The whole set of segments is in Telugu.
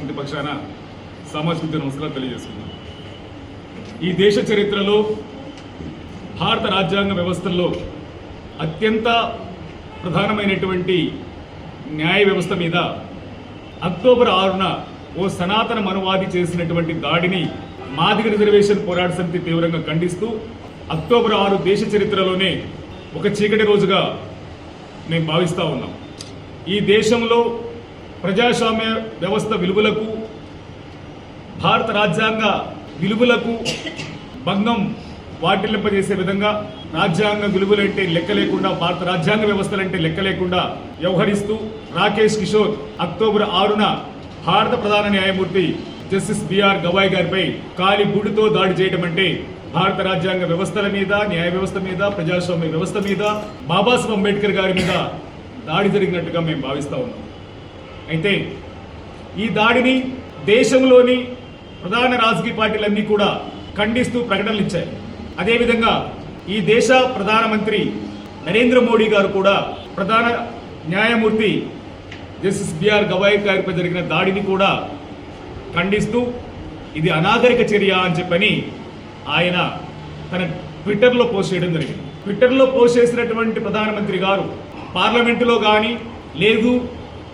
సమితి పక్షాన సామాజిక నమస్కారాలు తెలియజేస్తున్నాను. ఈ దేశ చరిత్రలో భారత రాజ్యాంగ వ్యవస్థల్లో అత్యంత ప్రధానమైనటువంటి న్యాయ వ్యవస్థ మీద అక్టోబర్ 6న ఓ సనాతన మనువాది చేసినటువంటి దాడిని మాదిగ రిజర్వేషన్ పోరాట సమితి తీవ్రంగా ఖండిస్తూ అక్టోబర్ 6 దేశ చరిత్రలోనే ఒక చీకటి రోజుగా మేము భావిస్తూ ఉన్నాం. ఈ దేశంలో ప్రజాస్వామ్య వ్యవస్థ విలువలకు, భారత రాజ్యాంగ విలువలకు భంగం వాటిల్లింపజేసే విధంగా రాజ్యాంగ విలువలంటే లెక్క లేకుండా, భారత రాజ్యాంగ వ్యవస్థలంటే లెక్క లేకుండా వ్యవహరిస్తూ రాకేష్ కిషోర్ అక్టోబర్ 6న భారత ప్రధాన న్యాయమూర్తి జస్టిస్ బిఆర్ గవాయ్ గారిపై కాలి బూడితో దాడి చేయడం అంటే భారత రాజ్యాంగ వ్యవస్థల మీద, న్యాయ వ్యవస్థ మీద, ప్రజాస్వామ్య వ్యవస్థ మీద, బాబాసాహెబ్ అంబేద్కర్ గారి మీద దాడి జరిగినట్టుగా మేము భావిస్తూ ఉన్నాం. అయితే ఈ దాడిని దేశంలోని ప్రధాన రాజకీయ పార్టీలన్నీ కూడా ఖండిస్తూ ప్రకటనలు ఇచ్చాయి. అదేవిధంగా ఈ దేశ ప్రధానమంత్రి నరేంద్ర మోడీ గారు కూడా ప్రధాన న్యాయమూర్తి జస్టిస్ బిఆర్ గవాయ్ గారిపై జరిగిన దాడిని కూడా ఖండిస్తూ ఇది అనాగరిక చర్య అని చెప్పని ఆయన తన ట్విట్టర్లో పోస్ట్ చేయడం జరిగింది. ట్విట్టర్లో పోస్ట్ చేసినటువంటి ప్రధానమంత్రి గారు పార్లమెంటులో కానీ లేదు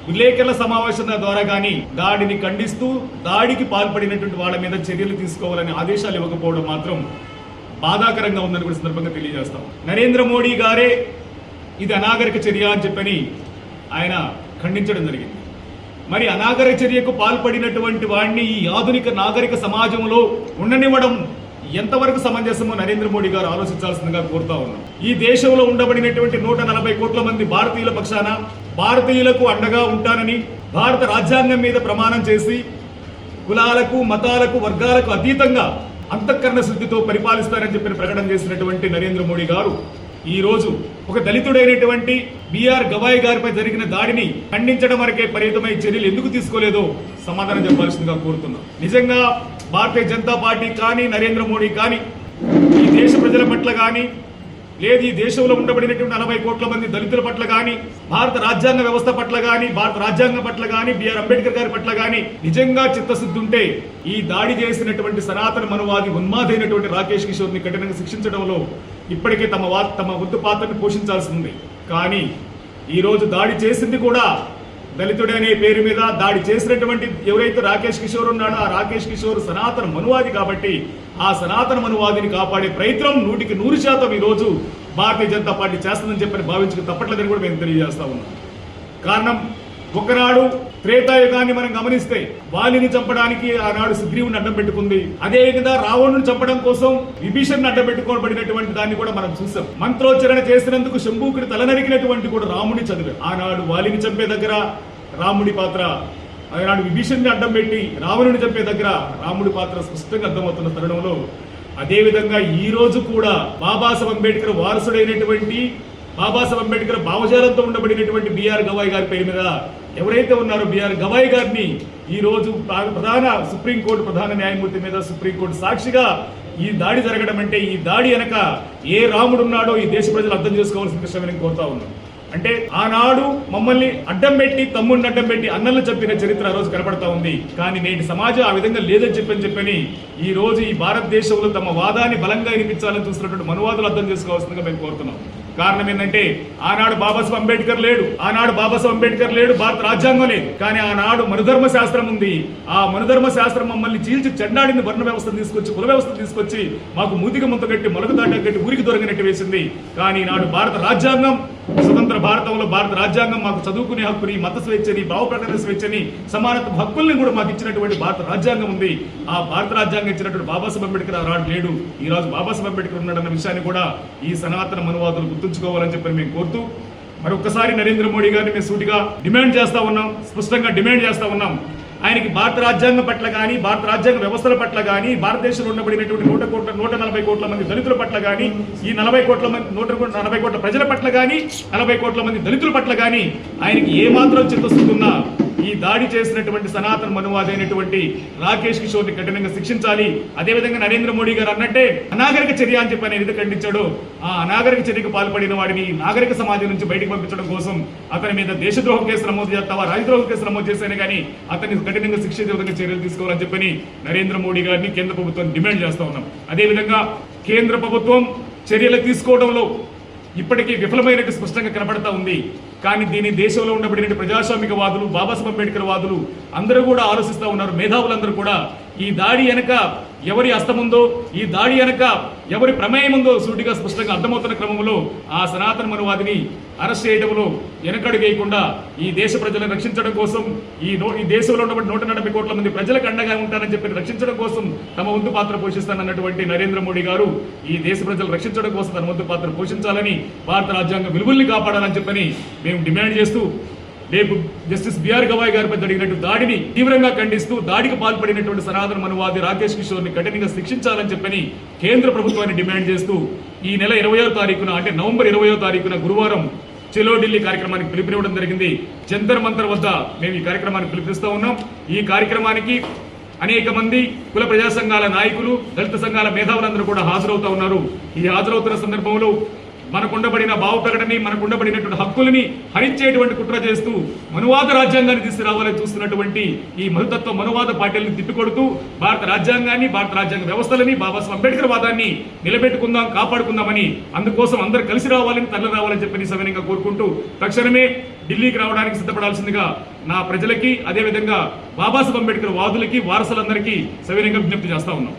విలేకరుల సమావేశాల ద్వారా కానీ దాడిని ఖండిస్తూ దాడికి పాల్పడినటువంటి వాళ్ళ మీద చర్యలు తీసుకోవాలని ఆదేశాలు ఇవ్వకపోవడం మాత్రం బాధాకరంగా ఉందని కూడా సందర్భంగా తెలియజేస్తాం. నరేంద్ర మోడీ గారే ఇది అనాగరిక చర్య అని చెప్పని ఆయన ఖండించడం జరిగింది. మరి అనాగరిక చర్యకు పాల్పడినటువంటి వాడిని ఈ ఆధునిక నాగరిక సమాజంలో ఉండనివ్వడం ఎంతవరకు సమంజసమో నరేంద్ర మోడీ గారు ఆలోచించాల్సిందిగా కోరుతా ఉన్నాం. ఈ దేశంలో ఉండబడినటువంటి 140 కోట్ల మంది భారతీయుల పక్షాన భారతీయులకు అండగా ఉంటానని భారత రాజ్యాంగం మీద ప్రమాణం చేసి కులాలకు, మతాలకు, వర్గాలకు అతీతంగా అంతఃకరణ శుద్ధితో పరిపాలిస్తారని చెప్పిన ప్రకటన చేసినటువంటి నరేంద్ర మోడీ గారు ఈ రోజు ఒక దళితుడైనటువంటి బిఆర్ గవాయ్ గారిపై జరిగిన దాడిని ఖండించడం వరకే పరిమితమై చర్యలు ఎందుకు తీసుకోలేదో సమాధానం చెప్పాల్సిందిగా కోరుతున్నాం. నిజంగా భారతీయ జనతా పార్టీ కానీ, నరేంద్ర మోడీ కానీ ఈ దేశ ప్రజల పట్ల కానీ, లేదు ఈ దేశంలో ఉండబడినటువంటి 40 కోట్ల మంది దళితుల పట్ల కానీ, భారత రాజ్యాంగ వ్యవస్థ పట్ల కానీ, భారత రాజ్యాంగం పట్ల కానీ, బిఆర్ అంబేద్కర్ గారి పట్ల కానీ నిజంగా చిత్తశుద్ధి ఉంటే ఈ దాడి చేసినటువంటి సనాతన మనువాది ఉన్మాదైనటువంటి రాకేష్ కిషోర్ని కఠినంగా శిక్షించడంలో ఇప్పటికే తమ వంతు పాత్రను పోషించాల్సింది. కానీ ఈరోజు దాడి చేసింది కూడా దళితుడే అనే పేరు మీద. దాడి చేసినటువంటి ఎవరైతే రాకేష్ కిషోర్ ఉన్నాడో ఆ రాకేష్ కిషోర్ సనాతన మనువాది కాబట్టి ఆ సనాతన మనువాదిని కాపాడే ప్రయత్నం 100% ఈరోజు భారతీయ జనతా పార్టీ చేస్తుందని చెప్పని భావించక తప్పట్లేదని కూడా మేము తెలియజేస్తా ఉన్నాం. కారణం ఒకనాడు త్రేతాయుగాన్ని మనం గమనిస్తే వాలిని చంపడానికి ఆనాడు సుగ్రీవుని అడ్డం పెట్టుకుంది. అదేవిధంగా రావణుని చంపడం కోసం విభీషణ్ని అడ్డం పెట్టుకోబడినటువంటి దాన్ని కూడా మనం చూసాం. మంత్రోచ్చరణ చేసినందుకు శంభూకుడి తల నరికినటువంటి కూడా రాముడి చదివారు. ఆనాడు వాలిని చంపే దగ్గర రాముడి పాత్ర, ఆనాడు విభీషణ్ని అడ్డం పెట్టి రావణుని చంపే దగ్గర రాముడి పాత్ర స్పష్టంగా అర్థమవుతున్న తరుణంలో అదేవిధంగా ఈ రోజు కూడా బాబాసాహెబ్ అంబేద్కర్ వారసుడైనటువంటి, బాబాసాహెబ్ అంబేద్కర్ భావజాలంతో ఉండబడినటువంటి బిఆర్ గవాయ్ గారి పేరు మీద ఎవరైతే ఉన్నారో బిఆర్ గవాయ్ గారిని ఈ రోజు ప్రధాన సుప్రీంకోర్టు ప్రధాన న్యాయమూర్తి మీద సుప్రీంకోర్టు సాక్షిగా ఈ దాడి జరగడం అంటే ఈ దాడి వెనక ఏ రాముడు ఉన్నాడో ఈ దేశ ప్రజలు అర్థం చేసుకోవాల్సిన విషయం నేను కోరుతా ఉన్నాను. అంటే ఆనాడు మమ్మల్ని అడ్డం పెట్టి, తమ్ముడిని అడ్డం పెట్టి అన్నలు చెప్పిన చరిత్ర ఆ రోజు కనపడతా ఉంది. కానీ నేటి సమాజం ఆ విధంగా లేదని చెప్పని ఈ రోజు ఈ భారతదేశంలో తమ వాదాన్ని బలంగా వినిపించాలని చూస్తున్నటువంటి మనువాదులు అర్థం చేసుకోవాల్సిందిగా మేము కోరుతున్నాం. కారణం ఏంటంటే ఆనాడు బాబాసాహెబ్ అంబేద్కర్ లేడు, భారత రాజ్యాంగం లేదు. కానీ ఆనాడు మనుధర్మ శాస్త్రం ఉంది. ఆ మనుధర్మ శాస్త్రం మమ్మల్ని చీల్చి చెండాడిని వర్ణ వ్యవస్థను తీసుకొచ్చి, కుల వ్యవస్థను తీసుకొచ్చి మాకు మూతికి ముంత కట్టి, మొలక దాట కట్టి ఊరికి దొరకనట్టు వేసింది. కానీ నాడు భారత రాజ్యాంగం, స్వతంత్ర భారతంలో భారత రాజ్యాంగం మాకు చదువుకునే హక్కుని, మత స్వేచ్ఛని, భావ ప్రకటన స్వేచ్ఛని, సమానత్వ హక్కుల్ని కూడా మాకు ఇచ్చినటువంటి భారత రాజ్యాంగం ఉంది. ఆ భారత రాజ్యాంగం ఇచ్చినటువంటి బాబాసాహెబ్ అంబేద్కర్ ఆనాడు లేడు. ఈ రోజు బాబాసాహెబ్ అంబేద్కర్ ఉన్నాడన్న విషయాన్ని కూడా ఈ సనాతన మనువాదులు గుర్తుంచుకోవాలని చెప్పి మేము కోరుతూ మరొకసారి నరేంద్ర మోడీ గారిని మేము సూటిగా డిమాండ్ చేస్తా ఉన్నాం, స్పష్టంగా డిమాండ్ చేస్తా ఉన్నాం. ఆయనకి భారత రాజ్యాంగం పట్ల కానీ, భారత రాజ్యాంగ వ్యవస్థల పట్ల కానీ, భారతదేశంలో ఉండబడినటువంటి 140 కోట్ల మంది దళితుల పట్ల కానీ, ఈ 40 కోట్ల మంది 140 కోట్ల ప్రజల పట్ల కానీ, 40 కోట్ల మంది దళితుల పట్ల కానీ ఆయనకి ఏమాత్రం చిత్తశుద్ధి ఉన్నా ఈ దాడి చేసినటువంటి సనాతన మనువాది అయినటువంటి రాకేష్ కిషోర్ ని కఠినంగా శిక్షించాలి. అదేవిధంగా నరేంద్ర మోడీ గారు అన్నట్టే అనాగరిక చర్య అని చెప్పి ఆయన ఏదైతే ఖండించాడో ఆ అనాగరిక చర్యకు పాల్పడిన వాడిని నాగరిక సమాజం నుంచి బయటకు పంపించడం కోసం అతని మీద దేశద్రోహ కేసు నమోదు చేస్తావా రాజద్రోహ కేసు నమోదు చేస్తేనే కానీ అతన్ని కఠినంగా శిక్షించే విధంగా చర్యలు తీసుకోవాలని చెప్పని నరేంద్ర మోడీ గారిని కేంద్ర ప్రభుత్వాన్ని డిమాండ్ చేస్తా ఉన్నాం. అదేవిధంగా కేంద్ర ప్రభుత్వం చర్యలు తీసుకోవడంలో ఇప్పటికీ విఫలమైనట్టు స్పష్టంగా కనబడతా ఉంది. కానీ దీని దేశంలో ఉండబడిన ప్రజాస్వామికవాదులు బాబాసాహెబ్ అంబేద్కర్ వాదులు అందరూ కూడా ఆలోచిస్తూ ఉన్నారు. మేధావులందరూ కూడా ఈ దాడి వెనక ఎవరి హస్తముందో ఈ దాడి వెనక ఎవరి ప్రమేయం ఉందో సూటిగా స్పష్టంగా అర్థమవుతున్న క్రమంలో ఆ సనాతన మనువాదిని అరెస్ట్ చేయడంలో వెనకడుగేయకుండా ఈ దేశ ప్రజలను రక్షించడం కోసం ఈ దేశంలో ఉన్నటువంటి 140 కోట్ల మంది ప్రజలకు అండగా ఉంటారని చెప్పి రక్షించడం కోసం తమ వంతు పాత్ర పోషిస్తానన్నటువంటి నరేంద్ర మోడీ గారు ఈ దేశ ప్రజలు రక్షించడం కోసం తన వంతు పాత్ర పోషించాలని భారత రాజ్యాంగ విలువల్ని కాపాడాలని చెప్పని మేము డిమాండ్ చేస్తూ రేపు జస్టిస్ బిఆర్ గవాయ్ గారిపై జరిగినట్టు దాడిని తీవ్రంగా ఖండిస్తూ దాడికి పాల్పడినటువంటి సనాతన మనువాది రాకేష్ కిషోర్ ని కఠినంగా శిక్షించాలని చెప్పని కేంద్ర ప్రభుత్వాన్ని డిమాండ్ చేస్తూ ఈ నెల 20వ తారీఖున అంటే నవంబర్ 20వ తారీఖున గురువారం చలో ఢిల్లీ కార్యక్రమానికి పిలుపునివ్వడం జరిగింది. జంతర్ మంతర్ వద్ద మేము ఈ కార్యక్రమానికి పిలుపునిస్తూ ఉన్నాం. ఈ కార్యక్రమానికి అనేక మంది కుల ప్రజా సంఘాల నాయకులు దళిత సంఘాల మేధావులందరూ కూడా హాజరవుతా ఉన్నారు. ఈ హాజరవుతున్న సందర్భంలో మనకుండబడిన భావప్రకటనని మనకుండబడినటువంటి హక్కులని హరించేటువంటి కుట్ర చేస్తూ మనువాద రాజ్యాంగాన్ని తీసుకురావాలని చూస్తున్నటువంటి ఈ మధుతత్వ మనువాద పార్టీలను తిప్పికొడుతూ భారత రాజ్యాంగాన్ని భారత రాజ్యాంగ వ్యవస్థలని బాబాసాహెబ్ అంబేద్కర్ వాదాన్ని నిలబెట్టుకుందాం కాపాడుకుందామని అందుకోసం అందరూ కలిసి రావాలని తరలి రావాలని చెప్పి సవినయంగా కోరుకుంటూ తక్షణమే ఢిల్లీకి రావడానికి సిద్ధపడాల్సిందిగా నా ప్రజలకి అదేవిధంగా బాబాసాహెబ్ అంబేద్కర్ వాదులకి వారసులందరికీ సవినయంగా విజ్ఞప్తి చేస్తా ఉన్నాం.